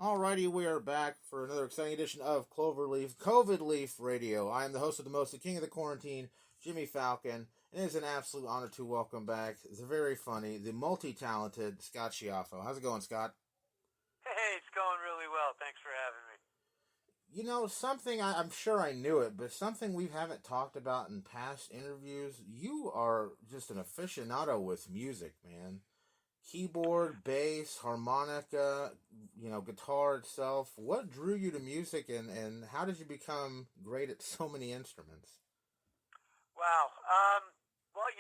Alrighty, we are back for another exciting edition of Cloverleaf, COVIDleaf Radio. I am the host of the most, the king of the quarantine, Jimmy Falcon, and it is an absolute honor to welcome back the very funny, the multi-talented Scott Schiaffo. How's it going, Scott? Hey, it's going really well. Thanks for having me. You know, something, I'm sure I knew it, but something we haven't talked about in past interviews, you are just an aficionado with music, man. Keyboard, bass, harmonica, guitar itself. What drew you to music, and how did you become great at so many instruments? Wow. Well,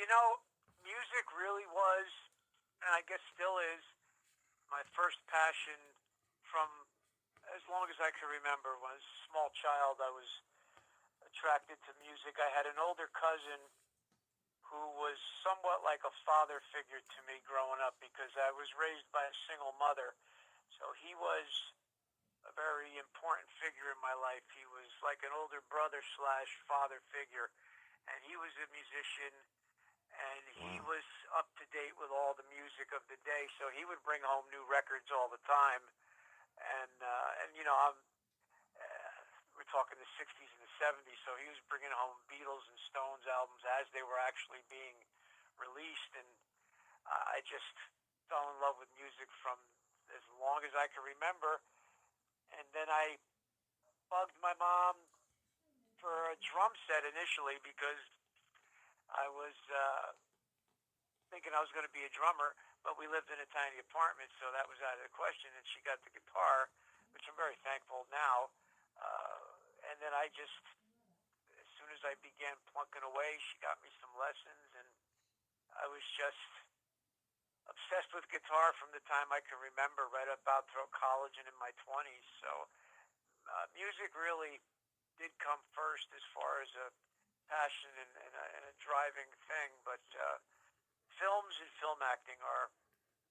music really was, and I guess still is, my first passion from as long as I can remember. When I was a small child, I was attracted to music. I had an older cousin who was somewhat like a father figure to me growing up because I was raised by a single mother. So he was a very important figure in my life. He was like an older brother slash father figure, and he was a musician, and he Wow. was up to date with all the music of the day. So he would bring home new records all the time, and we're talking the '60s and the '70s. So he was bringing home Beatles and Stones albums as they were actually being released, and I just fell in love with music from as long as I can remember. And then I bugged my mom for a drum set initially because I was thinking I was going to be a drummer, but we lived in a tiny apartment, so that was out of the question. And she got the guitar, which I'm very thankful now. And then I just, as soon as I began plunking away, she got me some lessons, and I was just obsessed with guitar from the time I can remember, right about through college and in my 20s. So music really did come first as far as a passion and a driving thing, but films and film acting are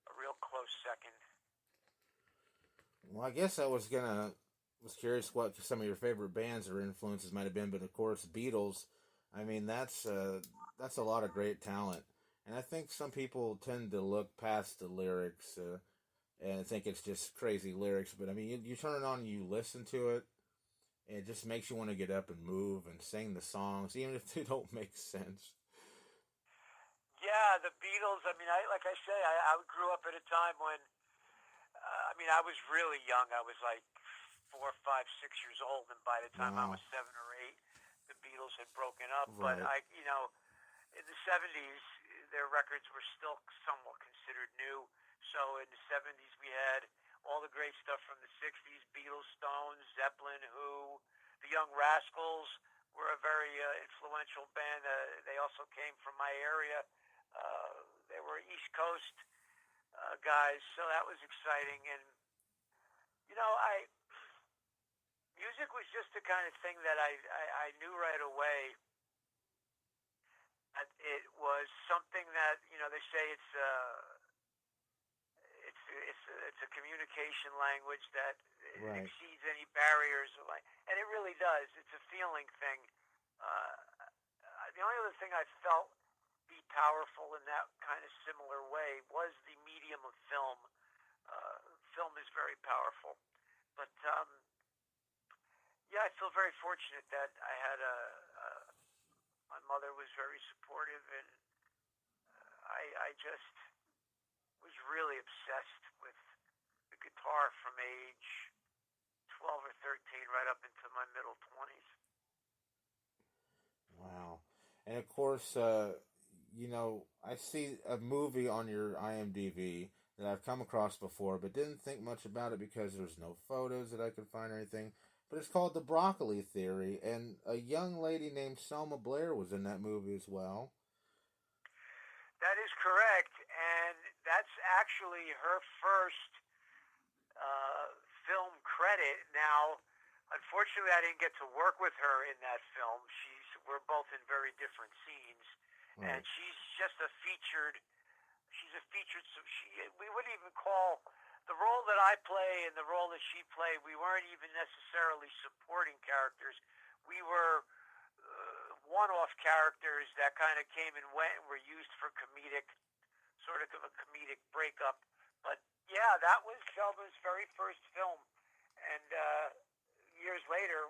a real close second. Well, I guess was curious what some of your favorite bands or influences might have been, but of course, Beatles. I mean, that's a lot of great talent, and I think some people tend to look past the lyrics and think it's just crazy lyrics. But I mean, you turn it on, you listen to it, and it just makes you want to get up and move and sing the songs, even if they don't make sense. Yeah, the Beatles. I mean, like I say, I grew up at a time when, I was really young. I was like 4, 5, 6 years old, and by the time I was Wow. 7 or 8, the Beatles had broken up. But Right. in the '70s, their records were still somewhat considered new. So in the '70s, we had all the great stuff from the '60s: Beatles, Stones, Zeppelin, Who, the Young Rascals were a very influential band. They also came from my area. They were East Coast guys, so that was exciting. And I music was just the kind of thing that I knew right away that it was something that they say it's a communication language that it Right. exceeds any barriers, and it really does. It's a feeling thing. The only other thing I felt be powerful in that kind of similar way was the medium of film. Film is very powerful, but yeah, I feel very fortunate that I had my mother was very supportive, and I just was really obsessed with the guitar from age 12 or 13 right up into my middle 20s. Wow. And of course, I see a movie on your IMDb that I've come across before, but didn't think much about it because there's no photos that I could find or anything. But it's called The Broccoli Theory, and a young lady named Selma Blair was in that movie as well. That is correct, and that's actually her first film credit. Now, unfortunately, I didn't get to work with her in that film. We're both in very different scenes, and Right. she's just a featured. She's a featured. So we wouldn't even call the role that I play and the role that she played. We weren't even necessarily supporting characters. We were one-off characters that kind of came and went and were used for comedic, sort of a comedic breakup. But yeah, that was Selma's very first film. And years later,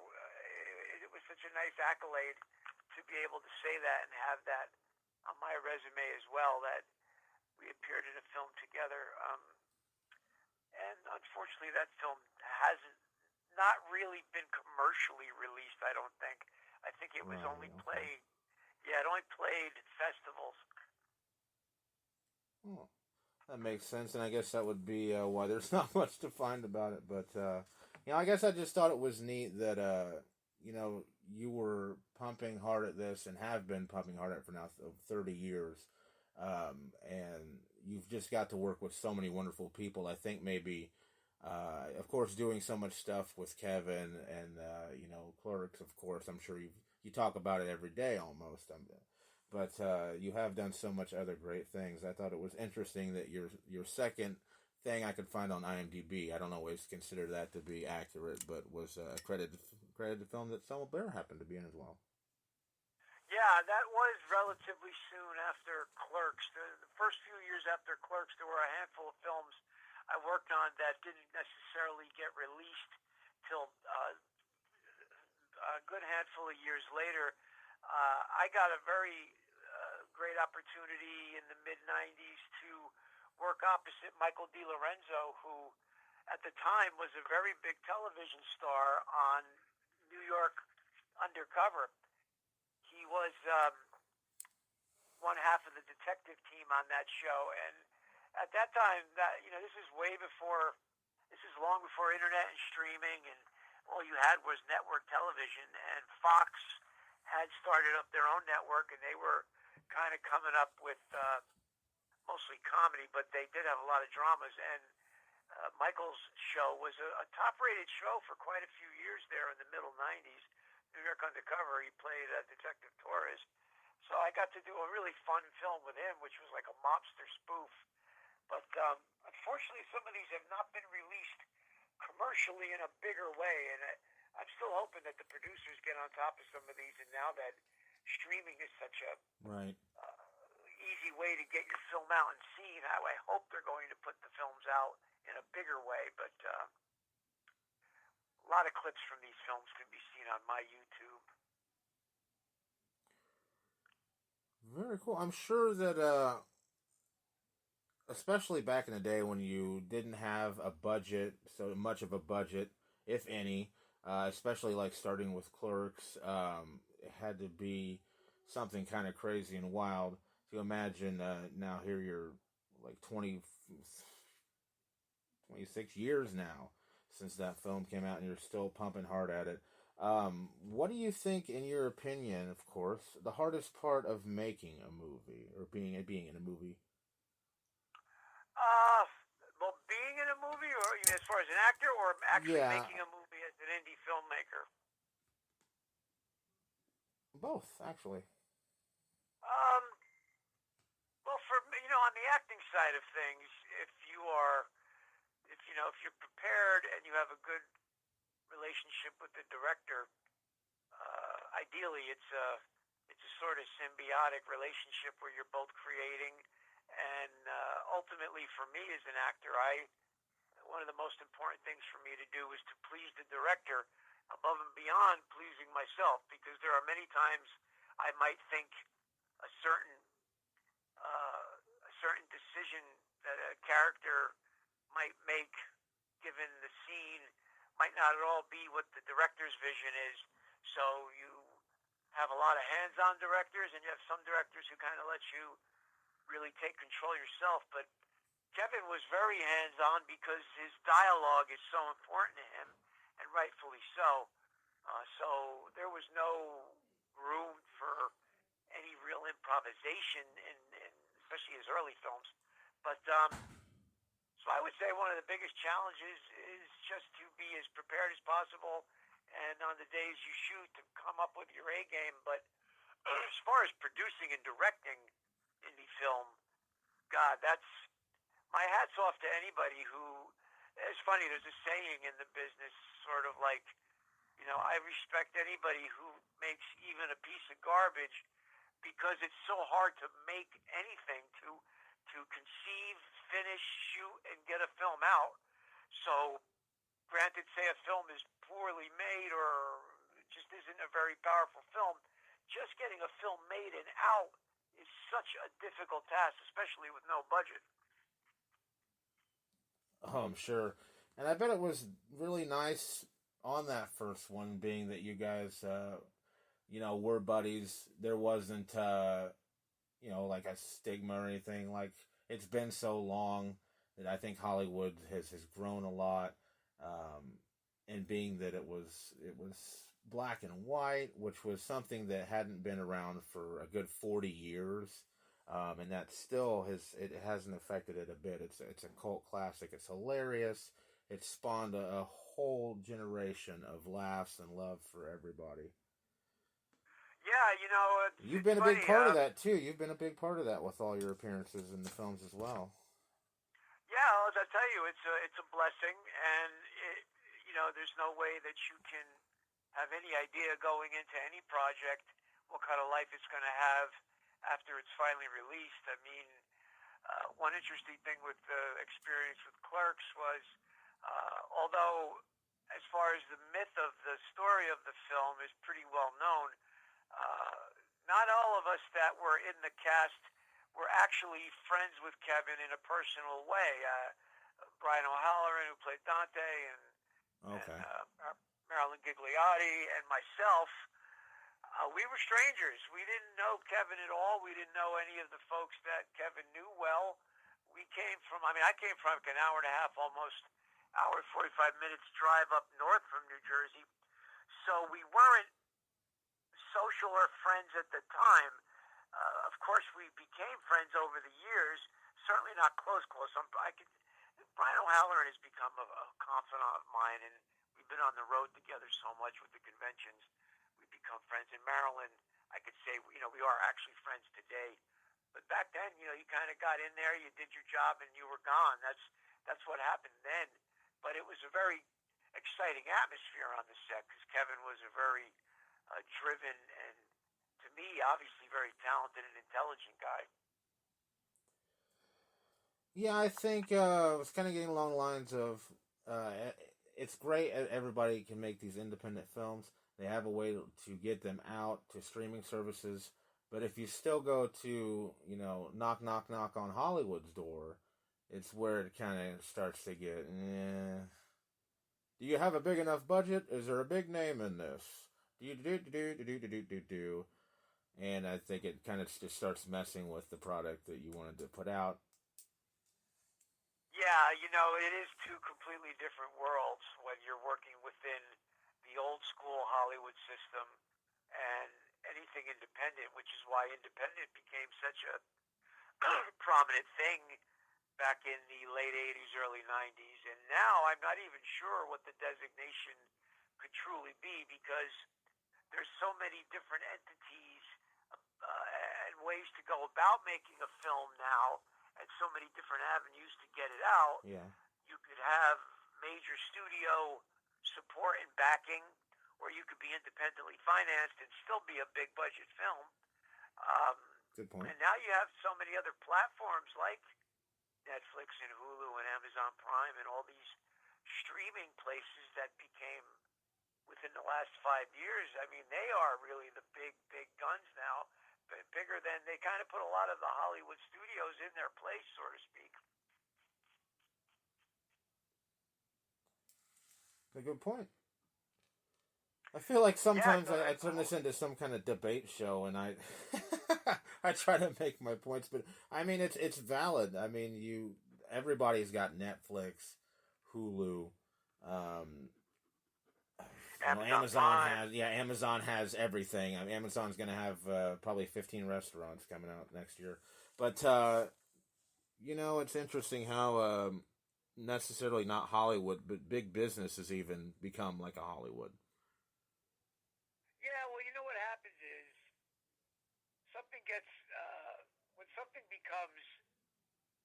it was such a nice accolade to be able to say that and have that on my resume as well, that we appeared in a film together. And unfortunately, that film hasn't not really been commercially released. I don't think. I think it was Right. only Okay. played. Yeah, it only played at festivals. Oh, that makes sense, and I guess that would be why there's not much to find about it. But I guess I just thought it was neat that you were pumping hard at this and have been pumping hard at it for now 30 years, and you've just got to work with so many wonderful people. I think maybe, of course, doing so much stuff with Kevin and Clerks. Of course, I'm sure you talk about it every day almost. But you have done so much other great things. I thought it was interesting that your second thing I could find on IMDb, I don't always consider that to be accurate, but was a credited film that Selma Blair happened to be in as well. Yeah, that was relatively soon after Clerks. The first few years after Clerks, there were a handful of films I worked on that didn't necessarily get released till a good handful of years later. I got a very great opportunity in the mid 90s to work opposite Michael DiLorenzo, who at the time was a very big television star on New York Undercover. He was one half of the detective team on that show, and at that time, this is way before, this is long before internet and streaming, and all you had was network television. And Fox had started up their own network, and they were kind of coming up with mostly comedy, but they did have a lot of dramas. And Michael's show was a top-rated show for quite a few years there in the middle 90s. New York Undercover, he played Detective Torres. So I got to do a really fun film with him, which was like a mobster spoof. But unfortunately, some of these have not been released commercially in a bigger way. And I'm still hoping that the producers get on top of some of these. And now that streaming is such a Right. easy way to get your film out and seen, I hope they're going to put the films out in a bigger way. But a lot of clips from these films can be seen on my YouTube. Very cool. I'm sure that, especially back in the day when you didn't have a budget, so much of a budget, if any, especially like starting with Clerks, it had to be something kind of crazy and wild. To imagine now here you're like 26 years now since that film came out and you're still pumping hard at it. What do you think, in your opinion, of course, the hardest part of making a movie or being in a movie? Well, being in a movie, or you mean as far as an actor, or actually Yeah, making a movie as an indie filmmaker? both actually. Um, well, on the acting side of things, if you are, if you're prepared and you have a good relationship with the director, ideally it's a sort of symbiotic relationship where you're both creating. And ultimately, for me as an actor, one of the most important things for me to do is to please the director above and beyond pleasing myself, because there are many times I might think a certain decision that a character might make given the scene might not at all be what the director's vision is. So you have a lot of hands-on directors, and you have some directors who kind of let you really take control yourself. But Kevin was very hands-on because his dialogue is so important to him, and rightfully so. So there was no room for any real improvisation in especially his early films. But so I would say one of the biggest challenges is just to be as prepared as possible, and on the days you shoot, to come up with your A game. But as far as producing and directing indie film, God, that's my hat's off to anybody who. It's funny. There's a saying in the business, sort of like, I respect anybody who makes even a piece of garbage, because it's so hard to make anything, to conceive, finish, shoot, and get a film out. So granted, say a film is poorly made or just isn't a very powerful film, just getting a film made and out is such a difficult task, especially with no budget. Oh, I'm sure. And I bet it was really nice on that first one, being that you guys, were buddies. There wasn't, like a stigma or anything. Like, it's been so long that I think Hollywood has grown a lot. And being that it was black and white, which was something that hadn't been around for a good 40 years. And that still hasn't affected it a bit. It's a cult classic. It's hilarious. It's spawned a whole generation of laughs and love for everybody. Yeah, You've been a big part of that too. You've been a big part of that with all your appearances in the films as well. Yeah, as I tell you, it's a blessing, and there's no way that you can have any idea going into any project what kind of life it's going to have after it's finally released. I mean, one interesting thing with the experience with Clerks was, although as far as the myth of the story of the film is pretty well known, not all of us that were in the cast were actually friends with Kevin in a personal way. Brian O'Halloran, who played Dante, and Marilyn Gigliotti, and myself, we were strangers. We didn't know Kevin at all. We didn't know any of the folks that Kevin knew well. I came from like an hour and a half, almost hour and 45 minutes drive up north from New Jersey. So we weren't social or friends at the time. Of course, we became friends over the years. Certainly not close. Brian O'Halloran has become a confidant of mine, and we've been on the road together so much with the conventions. We've become friends. And Marilyn, I could say, we are actually friends today. But back then, you kind of got in there, you did your job, and you were gone. That's what happened then. But it was a very exciting atmosphere on the set because Kevin was a very driven and, to me, obviously very talented and intelligent guy. Yeah, I think it's kind of getting along the lines of it's great everybody can make these independent films. They have a way to get them out to streaming services. But if you still go to, knock, knock, knock on Hollywood's door, it's where it kind of starts to get, do you have a big enough budget? Is there a big name in this? Do. And I think it kind of just starts messing with the product that you wanted to put out. Yeah, it is two completely different worlds when you're working within the old school Hollywood system and anything independent, which is why independent became such a prominent thing back in the late 80s, early 90s. And now I'm not even sure what the designation could truly be because there's so many different entities and ways to go about making a film now, and so many different avenues to get it out. Yeah. You could have major studio support and backing, or you could be independently financed and still be a big budget film. Good point. And now you have so many other platforms like Netflix and Hulu and Amazon Prime and all these streaming places that became, within the last 5 years, I mean, they are really the big guns now. Bigger than, they kind of put a lot of the Hollywood studios in their place, so to speak. A good point. I feel like sometimes I turn this into some kind of debate show, and I I try to make my points, but I mean it's valid. I mean everybody's got Netflix, Hulu, Amazon has everything. I mean, Amazon's going to have probably 15 restaurants coming out next year. But, it's interesting how necessarily not Hollywood, but big business has even become like a Hollywood. Yeah, well, what happens is when something becomes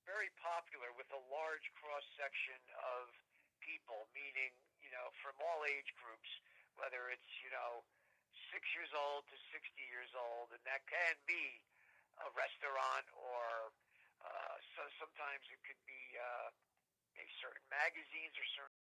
very popular with a large cross-section of people, meaning, from all age groups, whether it's, 6 years old to 60 years old, and that can be a restaurant or so sometimes it could be certain magazines or certain